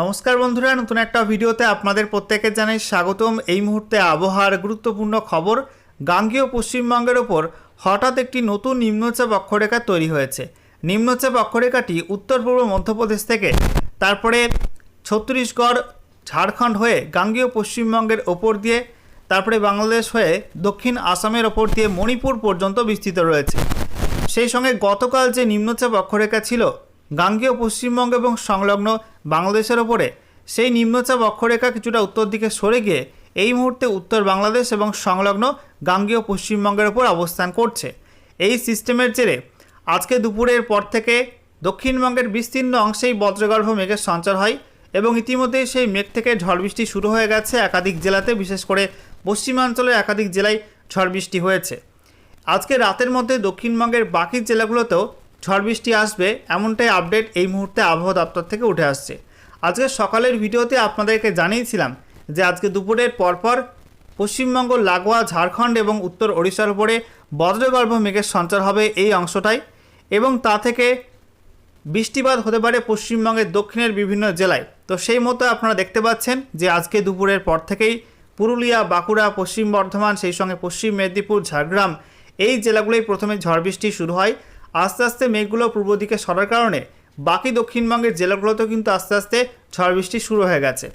নমস্কার বন্ধুরা, নতুন একটা ভিডিওতে আপনাদের প্রত্যেকের জানাই স্বাগতম। এই মুহূর্তে আবহাওয়ার গুরুত্বপূর্ণ খবর। গাঙ্গেয় পশ্চিমবঙ্গের ওপর হঠাৎ একটি নতুন নিম্নচাপ অক্ষরেখা তৈরি হয়েছে। নিম্নচাপ অক্ষরেখাটি উত্তর পূর্ব মধ্যপ্রদেশ থেকে তারপরে ছত্তিশগড়, ঝাড়খণ্ড হয়ে গাঙ্গেয় পশ্চিমবঙ্গের ওপর দিয়ে তারপরে বাংলাদেশ হয়ে দক্ষিণ আসামের ওপর দিয়ে মণিপুর পর্যন্ত বিস্তৃত রয়েছে। সেই সঙ্গে গতকাল যে নিম্নচাপ অক্ষরেখা ছিল গাঙ্গেয় পশ্চিমবঙ্গ এবং সংলগ্ন বাংলাদেশের ওপরে, সেই নিম্নচাপ অক্ষরেখা কিছুটা উত্তর দিকে সরে গিয়ে এই মুহূর্তে উত্তর বাংলাদেশ এবং সংলগ্ন গাঙ্গেয় পশ্চিমবঙ্গের ওপর অবস্থান করছে। এই সিস্টেমের জেরে আজকে দুপুরের পর থেকে দক্ষিণবঙ্গের বিস্তীর্ণ অংশেই বজ্রগর্ভ মেঘের সঞ্চার হয় এবং ইতিমধ্যেই সেই মেঘ থেকে ঝড় বৃষ্টি শুরু হয়ে গেছে একাধিক জেলাতে, বিশেষ করে পশ্চিমাঞ্চলের একাধিক জেলায় ঝড় বৃষ্টি হয়েছে। আজকে রাতের মধ্যে দক্ষিণবঙ্গের বাকি জেলাগুলোতেও ঝড় বৃষ্টি আসবে, এমনটাই আপডেট এই মুহূর্তে আবহাওয়া দপ্তর থেকে উঠে আসছে। আজকে সকালের ভিডিওতে আপনাদেরকে জানিয়েছিলাম যে আজকে দুপুরের পরপর পশ্চিমবঙ্গ লাগোয়া ঝাড়খণ্ড এবং উত্তর ওড়িশার উপরে বজ্রগর্ভ মেঘের সঞ্চার হবে এই অংশটাই, এবং তা থেকে বৃষ্টিপাত হতে পারে পশ্চিমবঙ্গের দক্ষিণের বিভিন্ন জেলায়। তো সেই মতো আপনারা দেখতে পাচ্ছেন যে আজকে দুপুরের পর থেকেই পুরুলিয়া, বাঁকুড়া, পশ্চিম বর্ধমান, সেই সঙ্গে পশ্চিম মেদিনীপুর, ঝাড়গ্রাম এই জেলাগুলোই প্রথমে ঝড় বৃষ্টি শুরু হয়। আস্তে আস্তে মেঘগুলো পূর্ব দিকে সরার কারণে বাকি দক্ষিণবঙ্গের জেলাগুলোতেও কিন্তু আস্তে আস্তে ঝড় বৃষ্টি শুরু হয়ে গেছে।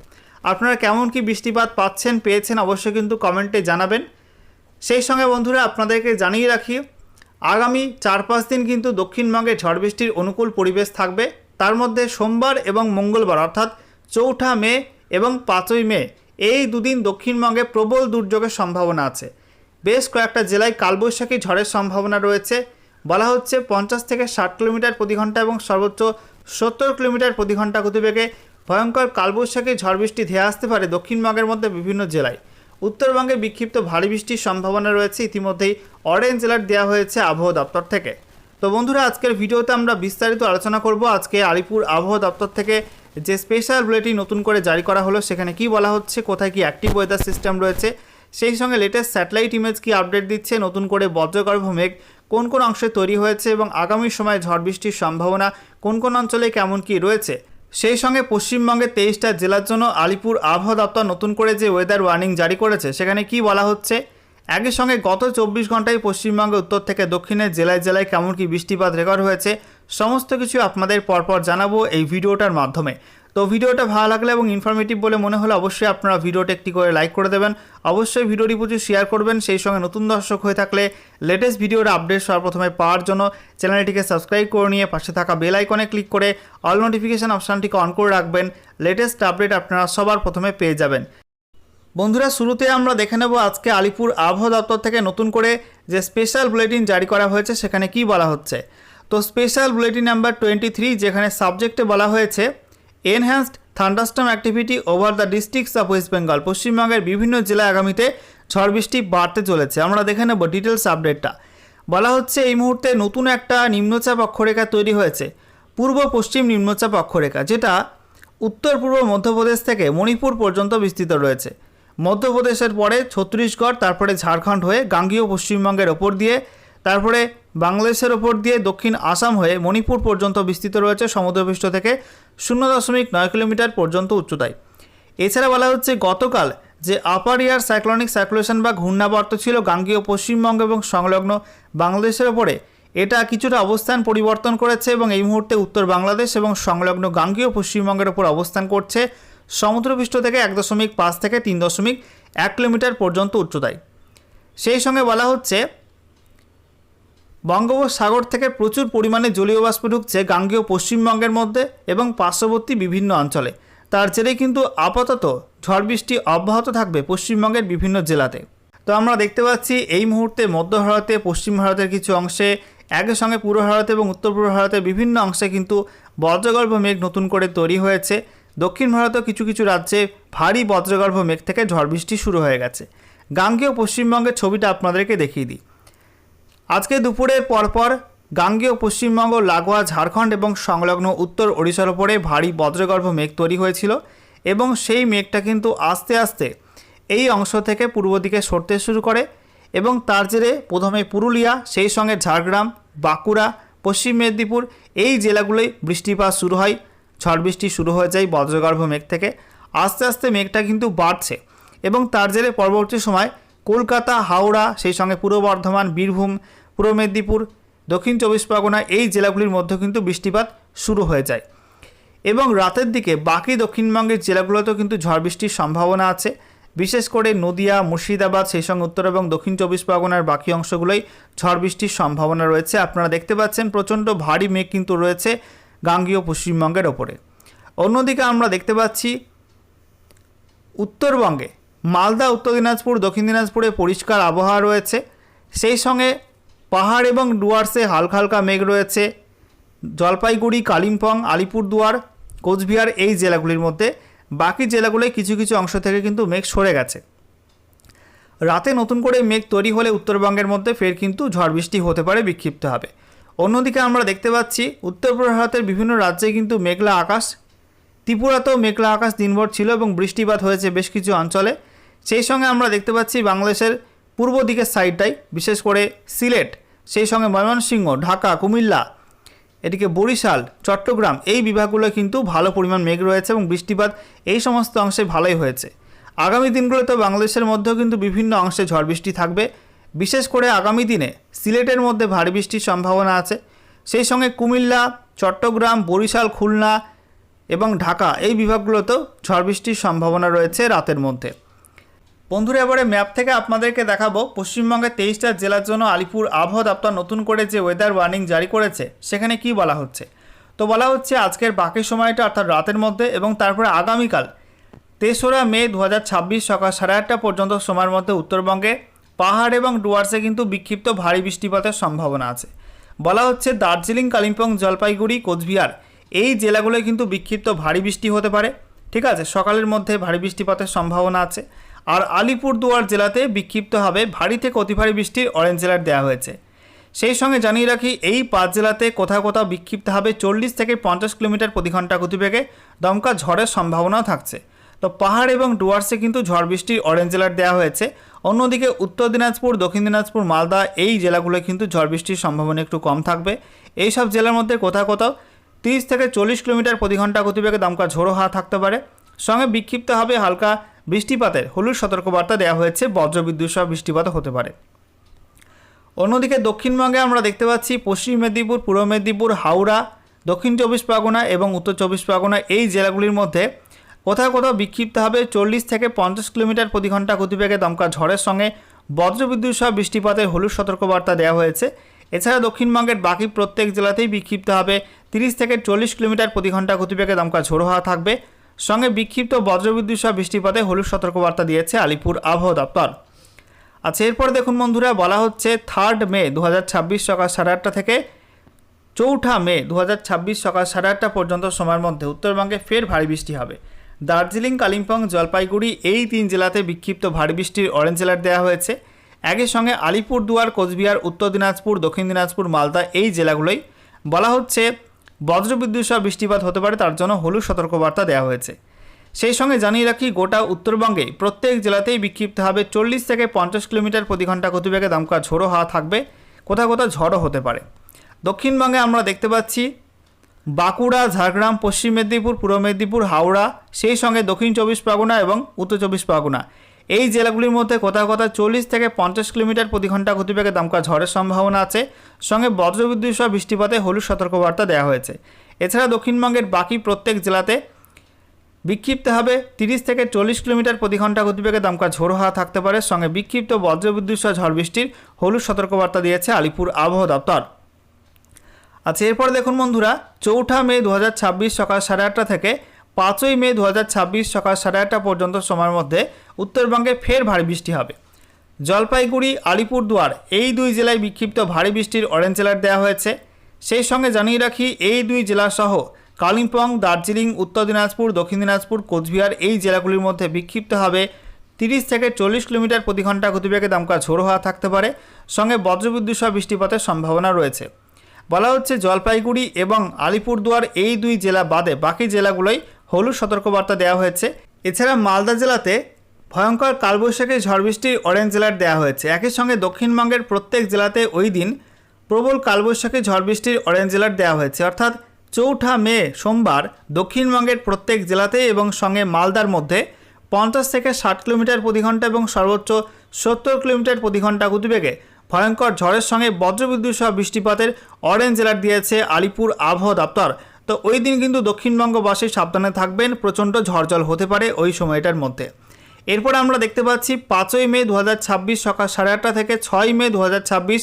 আপনারা কেমন কি বৃষ্টিপাত পেয়েছেন অবশ্যই কিন্তু কমেন্টে জানাবেন। সেই সঙ্গে বন্ধুরা আপনাদেরকে জানিয়ে রাখি, আগামী 4-5 দিন কিন্তু দক্ষিণবঙ্গে ঝড় বৃষ্টির অনুকূল পরিবেশ থাকবে। তার মধ্যে সোমবার এবং মঙ্গলবার অর্থাৎ 4 মে এবং 5 মে এই দুদিন দক্ষিণবঙ্গে প্রবল দুর্যোগের সম্ভাবনা আছে। বেশ কয়েকটা জেলায় কালবৈশাখী ঝড়ের সম্ভাবনা রয়েছে। বলা হচ্ছে 50 থেকে 60 কিলোমিটার প্রতি ঘন্টা এবং সর্বোচ্চ 70 কিলোমিটার প্রতি ঘন্টা গতিবেগে ভয়ঙ্কর কালবৈশাখী ঝড় বৃষ্টি ধেয়ে আসতে পারে দক্ষিণবঙ্গের মধ্যে বিভিন্ন জেলায়। উত্তরবঙ্গে বিক্ষিপ্ত ভারী বৃষ্টির সম্ভাবনা রয়েছে, ইতিমধ্যেই অরেঞ্জ অ্যালার্ট দেওয়া হয়েছে আবহাওয়া দপ্তর থেকে। তো বন্ধুরা, আজকের ভিডিওতে আমরা বিস্তারিত আলোচনা করব আজকে আলিপুর আবহাওয়া দপ্তর থেকে যে স্পেশাল বুলেটিন নতুন করে জারি করা হলো, সেখানে কি বলা হচ্ছে, কোথায় কি অ্যাক্টিভ ওয়েদার সিস্টেম রয়েছে, সেই সঙ্গে লেটেস্ট স্যাটেলাইট ইমেজ কি আপডেট দিচ্ছে, নতুন করে বজ্রগর্ভ মেঘ কোন কোন অংশে তৈরি হয়েছে এবং আগামী সময়ে ঝড় বৃষ্টির সম্ভাবনা কোন কোন অঞ্চলে কেমন কি রয়েছে। সেই সঙ্গে পশ্চিমবঙ্গের 23টা জেলার জন্য আলিপুর আবহাওয়া দপ্তর নতুন করে যে ওয়েদার ওয়ার্নিং জারি করেছে সেখানে কি বলা হচ্ছে, একই সঙ্গে গত 24 ঘন্টায় পশ্চিমবঙ্গের উত্তর থেকে দক্ষিণের জেলায় জেলায় কেমন কি বৃষ্টিপাত রেকর্ড হয়েছে, সমস্ত কিছু আপনাদের পরপর জানাবো এই ভিডিওটার মাধ্যমে। তো ভিডিওটা ভালো লাগলে এবং ইনফরমেটিভ বলে মনে হলে অবশ্যই আপনারা ভিডিওটা একটি করে লাইক করে দেবেন, অবশ্যই ভিডিওটি প্রচুর শেয়ার করবেন। সেই সঙ্গে নতুন দর্শক হয়ে থাকলে লেটেস্ট ভিডিওর আপডেট সর্বপ্রথমে পাওয়ার জন্য চ্যানেলটিকে সাবস্ক্রাইব করে নিয়ে পাশে থাকা বেল আইকনে ক্লিক করে অল নোটিফিকেশান অপশানটিকে অন করে রাখবেন। লেটেস্ট আপডেট আপনারা সবার প্রথমে পেয়ে যাবেন। বন্ধুরা, শুরুতে আমরা দেখে নেব আজকে আলিপুর আবহাওয়া দপ্তর থেকে নতুন করে যে স্পেশাল বুলেটিন জারি করা হয়েছে সেখানে কি বলা হচ্ছে। তো স্পেশাল বুলেটিন নাম্বার 23, যেখানে সাবজেক্টে বলা হয়েছে enhanced thunderstorm activity over the districts of West Bengal. পশ্চিমবঙ্গের বিভিন্ন জেলায় আগামীতে ঝড় বৃষ্টি বাড়তে চলেছে। আমরা দেখে নেব ডিটেলস আপডেটটা। বলা হচ্ছে এই মুহূর্তে নতুন একটা নিম্নচাপ অক্ষরেখা তৈরি হয়েছে, পূর্ব পশ্চিম নিম্নচাপ অক্ষরেখা, যেটা উত্তর পূর্ব মধ্যপ্রদেশ থেকে মণিপুর পর্যন্ত বিস্তৃত রয়েছে। মধ্যপ্রদেশের পরে ছত্তিশগড়, তারপরে ঝাড়খণ্ড হয়ে গাঙ্গেয় পশ্চিমবঙ্গের ওপর দিয়ে তারপরে বাংলাদেশের ওপর দিয়ে দক্ষিণ আসাম হয়ে মণিপুর পর্যন্ত বিস্তৃত রয়েছে সমুদ্রপৃষ্ঠ থেকে 0.9 কিলোমিটার পর্যন্ত উচ্চতায়। এছাড়া বলা হচ্ছে গতকাল যে আপার এয়ার সাইক্লোনিক সার্কুলেশন বা ঘূর্ণাবর্ত ছিল গাঙ্গেয় পশ্চিমবঙ্গ এবং সংলগ্ন বাংলাদেশের ওপরে, এটা কিছুটা অবস্থান পরিবর্তন করেছে এবং এই মুহূর্তে উত্তর বাংলাদেশ এবং সংলগ্ন গাঙ্গেয় পশ্চিমবঙ্গের ওপর অবস্থান করছে সমুদ্রপৃষ্ঠ থেকে 1.5 থেকে 3.1 কিলোমিটার পর্যন্ত উচ্চতায়। সেই সঙ্গে বলা হচ্ছে বঙ্গোপসাগর থেকে প্রচুর পরিমাণে জলীয় বাষ্প ঢুকছে গাঙ্গেয় পশ্চিমবঙ্গের মধ্যে এবং পার্শ্ববর্তী বিভিন্ন অঞ্চলে। তার জেরে কিন্তু আপাতত ঝড় বৃষ্টি অব্যাহত থাকবে পশ্চিমবঙ্গের বিভিন্ন জেলাতে। তো আমরা দেখতে পাচ্ছি এই মুহূর্তে মধ্য ভারতে, পশ্চিম ভারতের কিছু অংশে, একই সঙ্গে পূর্ব ভারতে এবং উত্তর পূর্ব ভারতের বিভিন্ন অংশে কিন্তু বজ্রগর্ভ মেঘ নতুন করে তৈরি হয়েছে। দক্ষিণ ভারতেও কিছু কিছু রাজ্যে ভারী বজ্রগর্ভ মেঘ থেকে ঝড় বৃষ্টি শুরু হয়ে গেছে। গাঙ্গেয় পশ্চিমবঙ্গের ছবিটা আপনাদেরকে দেখিয়ে দিই। আজকে দুপুরের পরপর গাঙ্গেয় পশ্চিমবঙ্গ লাগোয়া ঝাড়খণ্ড এবং সংলগ্ন উত্তর ওড়িশার ওপরে ভারী বজ্রগর্ভ মেঘ তৈরি হয়েছিল এবং সেই মেঘটা কিন্তু আস্তে আস্তে এই অংশ থেকে পূর্ব দিকে সরতে শুরু করে এবং তার জেরে প্রথমে পুরুলিয়া, সেই সঙ্গে ঝাড়গ্রাম, বাঁকুড়া, পশ্চিম মেদিনীপুর এই জেলাগুলোয় বৃষ্টিপাত শুরু হয়। ঝড় বৃষ্টি শুরু হয়ে যায় বজ্রগর্ভ মেঘ থেকে। আস্তে আস্তে মেঘটা কিন্তু বাড়ছে এবং তার জেরে পরবর্তী সময় কলকাতা, হাওড়া, সেই সঙ্গে পূর্ব বর্ধমান, বীরভূম, পূর্ব মেদিনীপুর, দক্ষিণ চব্বিশ পরগনা এই জেলাগুলির মধ্যে কিন্তু বৃষ্টিপাত শুরু হয়ে যায় এবং রাতের দিকে বাকি দক্ষিণবঙ্গের জেলাগুলোতেও কিন্তু ঝড় বৃষ্টির সম্ভাবনা আছে। বিশেষ করে নদিয়া, মুর্শিদাবাদ, সেই সঙ্গে উত্তর এবং দক্ষিণ চব্বিশ পরগনার বাকি অংশগুলোই ঝড় বৃষ্টির সম্ভাবনা রয়েছে। আপনারা দেখতে পাচ্ছেন প্রচণ্ড ভারী মেঘ কিন্তু রয়েছে গাঙ্গেয় পশ্চিমবঙ্গের ওপরে। অন্যদিকে আমরা দেখতে পাচ্ছি উত্তরবঙ্গে মালদা, উত্তর দিনাজপুর, দক্ষিণ দিনাজপুরে পরিষ্কার আবহাওয়া রয়েছে। সেই সঙ্গে পাহাড় এবং ডুয়ার্সে হালকা হালকা মেঘ রয়েছে। জলপাইগুড়ি, কালিম্পং, আলিপুরদুয়ার, কোচবিহার এই জেলাগুলির মধ্যে। বাকি জেলাগুলোয় কিছু কিছু অংশ থেকে কিন্তু মেঘ সরে গেছে। রাতে নতুন করে মেঘ তৈরি হলে উত্তরবঙ্গের মধ্যে ফের কিন্তু ঝড় বৃষ্টি হতে পারে, বিক্ষিপ্ত হবে। অন্যদিকে আমরা দেখতে পাচ্ছি উত্তর ভারতের বিভিন্ন রাজ্যে কিন্তু মেঘলা আকাশ। ত্রিপুরাতেও মেঘলা আকাশ দিনভর ছিল এবং বৃষ্টিপাত হয়েছে বেশ কিছু অঞ্চলে। সেই সঙ্গে আমরা দেখতে পাচ্ছি বাংলাদেশের পূর্ব দিকের সাইডটাই, বিশেষ করে সিলেট, সেই সঙ্গে ময়মনসিংহ, ঢাকা, কুমিল্লা, এদিকে বরিশাল, চট্টগ্রাম এই বিভাগগুলো কিন্তু ভালো পরিমাণ মেঘ রয়েছে এবং বৃষ্টিপাত এই সমস্ত অংশে ভালোই হয়েছে। আগামী দিনগুলোতে বাংলাদেশের মধ্যেও কিন্তু বিভিন্ন অংশে ঝড় বৃষ্টি থাকবে। বিশেষ করে আগামী দিনে সিলেটের মধ্যে ভারী বৃষ্টির সম্ভাবনা আছে। সেই সঙ্গে কুমিল্লা, চট্টগ্রাম, বরিশাল, খুলনা এবং ঢাকা এই বিভাগগুলোতেও ঝড় বৃষ্টির সম্ভাবনা রয়েছে রাতের মধ্যে। বন্ধুরা, এবারে ম্যাপ থেকে আপনাদেরকে দেখাবো পশ্চিমবঙ্গের 23টা জেলার জন্য আলিপুর আবহাওয়া দপ্তর নতুন করে যে ওয়েদার ওয়ার্নিং জারি করেছে সেখানে কি বলা হচ্ছে। তো বলা হচ্ছে আজকের বাকি সময়টা অর্থাৎ রাতের মধ্যে এবং তারপরে আগামীকাল 3রা মে 2026 সকাল 8:30 পর্যন্ত সময়ের মধ্যে উত্তরবঙ্গে পাহাড় এবং ডুয়ার্সে কিন্তু বিক্ষিপ্ত ভারী বৃষ্টিপাতের সম্ভাবনা আছে। বলা হচ্ছে দার্জিলিং, কালিম্পং, জলপাইগুড়ি, কোচবিহার এই জেলাগুলোয় কিন্তু বিক্ষিপ্ত ভারী বৃষ্টি হতে পারে। ঠিক আছে, সকালের মধ্যে ভারী বৃষ্টিপাতের সম্ভাবনা আছে। আর আলিপুরদুয়ার জেলাতে বিক্ষিপ্ত হবে ভারী থেকে অতি ভারী বৃষ্টির অরেঞ্জ অ্যালার্ট দেওয়া হয়েছে। সেই সঙ্গে জানিয়ে রাখি এই 5 জেলাতে কোথাও কোথাও বিক্ষিপ্ত হবে 40 থেকে 50 কিলোমিটার প্রতি ঘন্টা গতিবেগে দমকা ঝড়ের সম্ভাবনাও থাকছে। তো পাহাড় এবং ডুয়ার্সে কিন্তু ঝড় বৃষ্টির অরেঞ্জ অ্যালার্ট দেওয়া হয়েছে। অন্যদিকে উত্তর দিনাজপুর, দক্ষিণ দিনাজপুর, মালদা এই জেলাগুলোয় কিন্তু ঝড় বৃষ্টির সম্ভাবনা একটু কম থাকবে। এই সব জেলার মধ্যে কোথাও কোথাও 30 থেকে 40 কিলোমিটার প্রতি ঘন্টা গতিবেগে দমকা ঝোড়ো হাওয়া থাকতে পারে। সঙ্গে বিক্ষিপ্ত হবে হালকা বৃষ্টিপাতের হলুদ সতর্কবার্তা দেওয়া হয়েছে, বজ্রবিদ্যুৎ সহ বৃষ্টিপাত হতে পারে। অন্যদিকে দক্ষিণবঙ্গে আমরা দেখতে পাচ্ছি পশ্চিম মেদিনীপুর, পূর্ব মেদিনীপুর, হাওড়া, দক্ষিণ চব্বিশ পরগনা এবং উত্তর চব্বিশ পরগনা এই জেলাগুলির মধ্যে কোথাও কোথাও বিক্ষিপ্ত হবে 40 থেকে 50 কিলোমিটার প্রতি ঘন্টা গতিবেগে দমকা ঝড়ের সঙ্গে বজ্রবিদ্যুৎ সহ বৃষ্টিপাতের হলুদ সতর্কবার্তা দেওয়া হয়েছে। এছাড়া দক্ষিণবঙ্গের বাকি প্রত্যেক জেলাতেই বিক্ষিপ্ত হবে 30 থেকে 40 কিলোমিটার প্রতি ঘন্টা গতিবেগে দমকা ঝোড়ো হাওয়া থাকবে। সঙ্গে বিক্ষিপ্ত বজ্রবিদ্যুৎ সহ বৃষ্টিপাতে হলুদ সতর্কবার্তা দিয়েছে আলিপুর আবহাওয়া দপ্তর। আচ্ছা, এরপর দেখুন বন্ধুরা, বলা হচ্ছে 3 মে 2026 সকাল 8:30 থেকে 4 মে 2026 সকাল 8:30 পর্যন্ত সময়ের মধ্যে উত্তরবঙ্গে ফের ভারী বৃষ্টি হবে। দার্জিলিং, কালিম্পং, জলপাইগুড়ি এই 3 জেলাতে বিক্ষিপ্ত ভারী বৃষ্টির অরেঞ্জ অ্যালার্ট দেওয়া হয়েছে। একই সঙ্গে আলিপুরদুয়ার, কোচবিহার, উত্তর দিনাজপুর, দক্ষিণ দিনাজপুর, মালদা এই জেলাগুলোই বলা হচ্ছে বজ্রবিদ্যুৎ সহ বৃষ্টিপাত হতে পারে, তার জন্য হলুদ সতর্কবার্তা দেওয়া হয়েছে। সেই সঙ্গে জানিয়ে রাখি গোটা উত্তরবঙ্গে প্রত্যেক জেলাতেই বিক্ষিপ্ত হবে 40 থেকে 50 কিলোমিটার প্রতি ঘন্টা গতিবেগে দমকা ঝোড়ো হাওয়া থাকবে, কোথাও কোথাও ঝড়ও হতে পারে। দক্ষিণবঙ্গে আমরা দেখতে পাচ্ছি বাঁকুড়া, ঝাড়গ্রাম, পশ্চিম মেদিনীপুর, পূর্ব মেদিনীপুর, হাওড়া, সেই সঙ্গে দক্ষিণ চব্বিশ পরগনা এবং উত্তর চব্বিশ পরগনা এই জেলাগুলির মধ্যে কোথাও কোথাও 40 থেকে 50 কিলোমিটার প্রতি ঘন্টা গতিবেগে দমকা ঝড়ের সম্ভাবনা আছে। সঙ্গে বজ্রবিদ্যুৎ সহ বৃষ্টিপাতে হলুদ সতর্কবার্তা দেওয়া হয়েছে। এছাড়া দক্ষিণবঙ্গের বাকি প্রত্যেক জেলাতে বিক্ষিপ্ত হবে 30 থেকে 40 কিলোমিটার প্রতি ঘন্টা গতিবেগে দমকা ঝোড়ো হাওয়া থাকতে পারে। সঙ্গে বিক্ষিপ্ত বজ্রবিদ্যুৎ সহ ঝড় বৃষ্টির হলুদ সতর্কবার্তা দিয়েছে আলিপুর আবহাওয়া দপ্তর। আচ্ছা, এরপর দেখুন বন্ধুরা, 4 মে 2026 সকাল 8:30 থেকে 5 মে 2026 সকাল 8:30 পর্যন্ত সময়ের মধ্যে উত্তরবঙ্গে ফের ভারী বৃষ্টি হবে। জলপাইগুড়ি, আলিপুরদুয়ার এই 2 জেলায় বিক্ষিপ্ত ভারী বৃষ্টির অরেঞ্জ অ্যালার্ট দেওয়া হয়েছে। সেই সঙ্গে জানিয়ে রাখি এই 2 জেলাসহ কালিম্পং, দার্জিলিং, উত্তর দিনাজপুর, দক্ষিণ দিনাজপুর, কোচবিহার এই জেলাগুলির মধ্যে বিক্ষিপ্ত হবে 30 থেকে 40 কিলোমিটার প্রতি ঘন্টা গতিবেগে দমকা ঝোড়ো হাওয়া থাকতে পারে। সঙ্গে বজ্রবিদ্যুৎ সহ বৃষ্টিপাতের সম্ভাবনা রয়েছে। বলা হচ্ছে জলপাইগুড়ি এবং আলিপুরদুয়ার এই 2 জেলা বাদে বাকি জেলাগুলোই হলুদ সতর্কবার্তা দেওয়া হয়েছে। এছাড়া মালদা জেলাতে ভয়ঙ্কর কালবৈশাখী ঝড় বৃষ্টির অরেঞ্জ অ্যালার্ট দেওয়া হয়েছে। একই সঙ্গে দক্ষিণবঙ্গের প্রত্যেক জেলাতে ওই দিন প্রবল কালবৈশাখী ঝড় বৃষ্টির অরেঞ্জ অ্যালার্ট দেওয়া হয়েছে। অর্থাৎ 4 মে সোমবার দক্ষিণবঙ্গের প্রত্যেক জেলাতে এবং সঙ্গে মালদার মধ্যে 50 থেকে 60 কিলোমিটার প্রতি ঘন্টা এবং সর্বোচ্চ 70 কিলোমিটার প্রতি ঘন্টা গতিবেগে ভয়ঙ্কর ঝড়ের সঙ্গে বজ্রবিদ্যুৎ সহ বৃষ্টিপাতের অরেঞ্জ অ্যালার্ট দিয়েছে আলিপুর আবহাওয়া দপ্তর। তো ওই দিন কিন্তু দক্ষিণবঙ্গবাসী সাবধানে থাকবেন, প্রচণ্ড ঝড়জল হতে পারে ওই সময়টার মধ্যে। এরপর আমরা দেখতে পাচ্ছি 5ই মে 2026 সকাল 8:30 থেকে 6ই মে 2026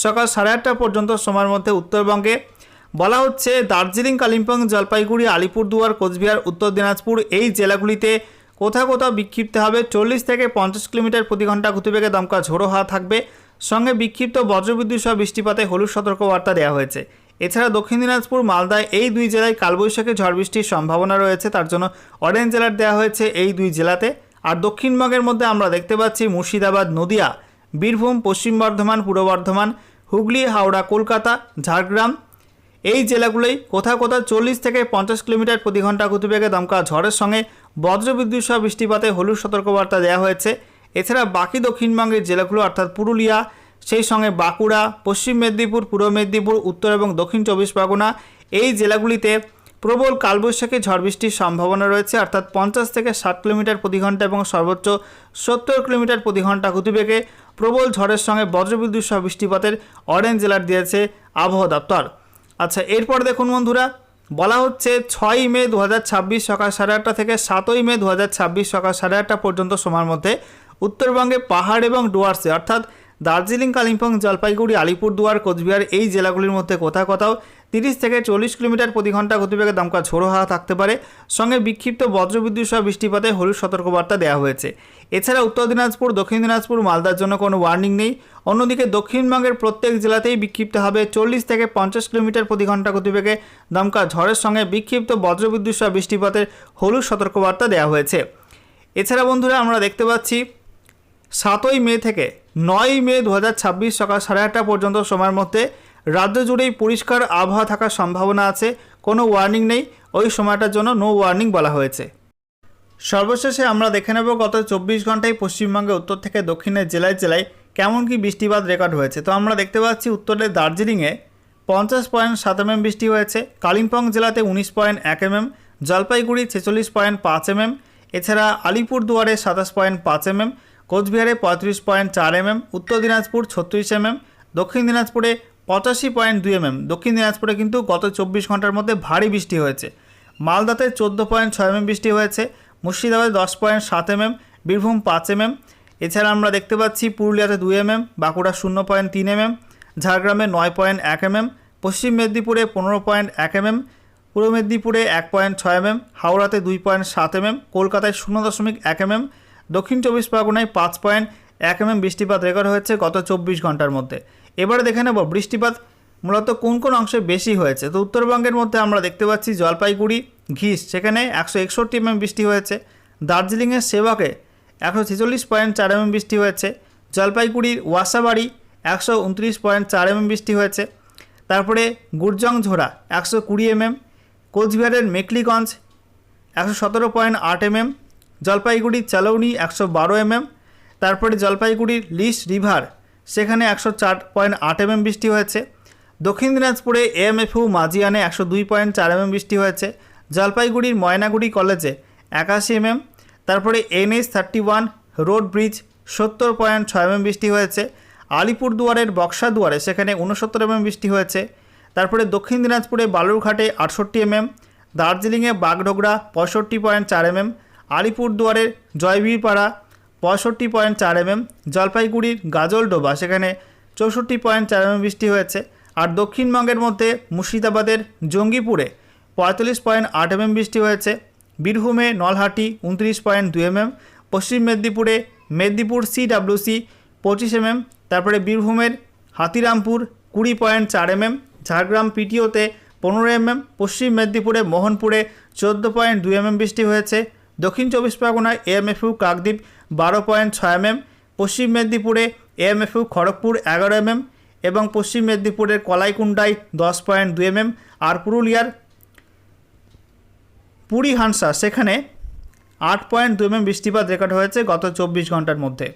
সকাল 8:30 পর্যন্ত সময়ের মধ্যে উত্তরবঙ্গে বলা হচ্ছে দার্জিলিং, কালিম্পং, জলপাইগুড়ি, আলিপুরদুয়ার, কোচবিহার, উত্তর দিনাজপুর এই জেলাগুলিতে কোথাও কোথাও বিক্ষিপ্ত হবে 40 থেকে 50 কিলোমিটার প্রতি ঘন্টা গতিবেগে দমকা ঝোড়ো হাওয়া থাকবে, সঙ্গে বিক্ষিপ্ত বজ্রবিদ্যুৎ সহ বৃষ্টিপাতে হলুদ সতর্কবার্তা দেওয়া হয়েছে। এছাড়া দক্ষিণ দিনাজপুর, মালদায় এই দুই জেলায় কালবৈশাখী ঝড় বৃষ্টির সম্ভাবনা রয়েছে, তার জন্য অরেঞ্জ অ্যালার্ট দেওয়া হয়েছে এই দুই জেলাতে। আর দক্ষিণবঙ্গের মধ্যে আমরা দেখতে পাচ্ছি মুর্শিদাবাদ, নদিয়া, বীরভূম, পশ্চিম বর্ধমান, পূর্ব বর্ধমান, হুগলি, হাওড়া, কলকাতা, ঝাড়গ্রাম এই জেলাগুলোই কোথাও কোথাও 40 থেকে 50 কিলোমিটার প্রতি ঘন্টা গতিবেগে দমকা ঝড়ের সঙ্গে বজ্রবিদ্যুৎ সহ বৃষ্টিপাতে হলুদ সতর্কবার্তা দেওয়া হয়েছে। এছাড়া বাকি দক্ষিণবঙ্গের জেলাগুলো অর্থাৎ পুরুলিয়া, সেই সঙ্গে বাঁকুড়া, পশ্চিম মেদিনীপুর, পূর্ব মেদিনীপুর, উত্তর এবং দক্ষিণ 24 পরগনা এই জেলাগুলিতে প্রবল কালবৈশাখী ঝড় বৃষ্টির সম্ভাবনা রয়েছে, অর্থাৎ 50 থেকে 60 কিলোমিটার প্রতি ঘন্টা এবং সর্বোচ্চ 70 কিলোমিটার প্রতি ঘন্টা গতিবেগে প্রবল ঝড়ের সঙ্গে বজ্রবিদ্যুৎ সহ বৃষ্টিপাতের অরেঞ্জ অ্যালার্ট দিয়েছে আবহাওয়া দপ্তর। আচ্ছা, এরপর দেখুন বন্ধুরা, বলা হচ্ছে 6ই মে 2026 সকাল 8:30 থেকে 7ই মে 2026 সকাল 8:30 পর্যন্ত সময়ের মধ্যে উত্তরবঙ্গে পাহাড় এবং ডুয়ার্সে অর্থাৎ দার্জিলিং, কালিম্পং, জলপাইগুড়ি, আলিপুরদুয়ার, কোচবিহার এই জেলাগুলির মধ্যে কোথাও কোথাও 30 থেকে 40 কিলোমিটার প্রতি ঘন্টা গতিবেগে দমকা ঝোড়ো হাওয়া থাকতে পারে, সঙ্গে বিক্ষিপ্ত বজ্রবিদ্যুৎ সহ বৃষ্টিপাতে হলুদ সতর্কবার্তা দেওয়া হয়েছে। এছাড়া উত্তর দিনাজপুর, দক্ষিণ দিনাজপুর, মালদার জন্য কোনো ওয়ার্নিং নেই। অন্যদিকে দক্ষিণবঙ্গের প্রত্যেক জেলাতেই বিক্ষিপ্ত হবে 40 থেকে 50 কিলোমিটার প্রতি ঘন্টা গতিবেগে দমকা ঝড়ের সঙ্গে বিক্ষিপ্ত বজ্রবিদ্যুৎ সহ বৃষ্টিপাতের হলুদ সতর্কবার্তা দেওয়া হয়েছে। এছাড়া বন্ধুরা আমরা দেখতে পাচ্ছি 7ই মে থেকে 9ই মে 2026 সকাল 8:30 পর্যন্ত সময়ের মধ্যে রাজ্য জুড়েই পরিষ্কার আবহাওয়া থাকার সম্ভাবনা আছে, কোনো ওয়ার্নিং নেই, ওই সময়টার জন্য নো ওয়ার্নিং বলা হয়েছে। সর্বশেষে আমরা দেখে নেব গত 24 ঘন্টায় পশ্চিমবঙ্গে উত্তর থেকে দক্ষিণের জেলায় জেলায় কেমন কি বৃষ্টিপাত রেকর্ড হয়েছে। তো আমরা দেখতে পাচ্ছি উত্তরে দার্জিলিংয়ে 50.7 mm বৃষ্টি হয়েছে, কালিম্পং জেলাতে 19.1 mm, জলপাইগুড়ি 46.5 mm, এছাড়া আলিপুরদুয়ারে 27.5 mm, কোচবিহারে 35.4 mm, উত্তর দিনাজপুর 36 mm, দক্ষিণ দিনাজপুরে 85.2 mm। দক্ষিণ দিনাজপুরে কিন্তু গত 24 ঘন্টার মধ্যে ভারী বৃষ্টি হয়েছে। মালদাতে 14.6 mm বৃষ্টি হয়েছে, মুর্শিদাবাদে 10.7 mm, বীরভূম 5 mm, এছাড়া আমরা দেখতে পাচ্ছি পুরুলিয়াতে 2 mm, বাঁকুড়া 0.3 mm, ঝাড়গ্রামে 9.1 mm, পশ্চিম মেদিনীপুরে 15.1 mm, পূর্ব মেদিনীপুরে 1.6 mm, হাওড়াতে 2.7 mm, কলকাতায় 0.1 mm, দক্ষিণ 24 পরগনায় 5.1 mm বৃষ্টিপাত রেকর্ড হয়েছে গত 24 ঘন্টার মধ্যে। এবারে দেখে নেব বৃষ্টিপাত মূলত কোন কোন অংশে বেশি হয়েছে। তো উত্তরবঙ্গের মধ্যে আমরা দেখতে পাচ্ছি জলপাইগুড়ি, ঘিস সেখানে 161 mm বৃষ্টি হয়েছে, দার্জিলিংয়ের সেবকে 146.4 mm বৃষ্টি হয়েছে, জলপাইগুড়ির ওয়াসাবাড়ি 129.4 mm বৃষ্টি হয়েছে, তারপরে গুরজং ঝোড়া 120 mm, কোচবিহারের মেকলিগঞ্জ 117.8 mm, জলপাইগুড়ির চালৌনি 112 mm, তারপরে জলপাইগুড়ির লিস রিভার সেখানে 104.8 mm বৃষ্টি হয়েছে, দক্ষিণ দিনাজপুরে এএমএফইউ মাজিয়ানে 102.4 mm বৃষ্টি হয়েছে, জলপাইগুড়ির ময়নাগুড়ি কলেজে 81 mm, তারপরে NH-31 রোড ব্রিজ 70.6 mm বৃষ্টি হয়েছে, আলিপুরদুয়ারের বক্সাদুয়ারে সেখানে 69 mm বৃষ্টি হয়েছে, তারপরে দক্ষিণ দিনাজপুরে বালুরঘাটে 68 mm, দার্জিলিংয়ে বাগডোগরা 65.4 mm, আলিপুরদুয়ারের জয়বীরপাড়া 65.4 mm, জলপাইগুড়ির গাজলডোবা সেখানে 64.4 mm বৃষ্টি হয়েছে। আর দক্ষিণবঙ্গের মধ্যে মুর্শিদাবাদের জঙ্গিপুরে 45.8 mm বৃষ্টি হয়েছে, বীরভূমে নলহাটি 29.2 mm, পশ্চিম মেদিনীপুরে মেদিনীপুর CWC 25 mm, তারপরে বীরভূমের হাতিরামপুর 20.4 mm, ঝাড়গ্রাম পিটিওতে 15 mm, পশ্চিম মেদিনীপুরে মোহনপুরে 14.2 mm বৃষ্টি হয়েছে, দক্ষিণ 24 পরগনায় এএমএফইউ কাকদ্বীপ 12.6 mm, পশ্চিম মেদিনীপুরে এএমএফইউ খড়গপুর 11 mm এবং পশ্চিম মেদিনীপুরের কলাইকুণ্ডায় 10.2 mm, আর পুরুলিয়ার পুরী হানসা সেখানে 8.2 mm বৃষ্টিপাত রেকর্ড হয়েছে গত 24 ঘন্টার মধ্যে।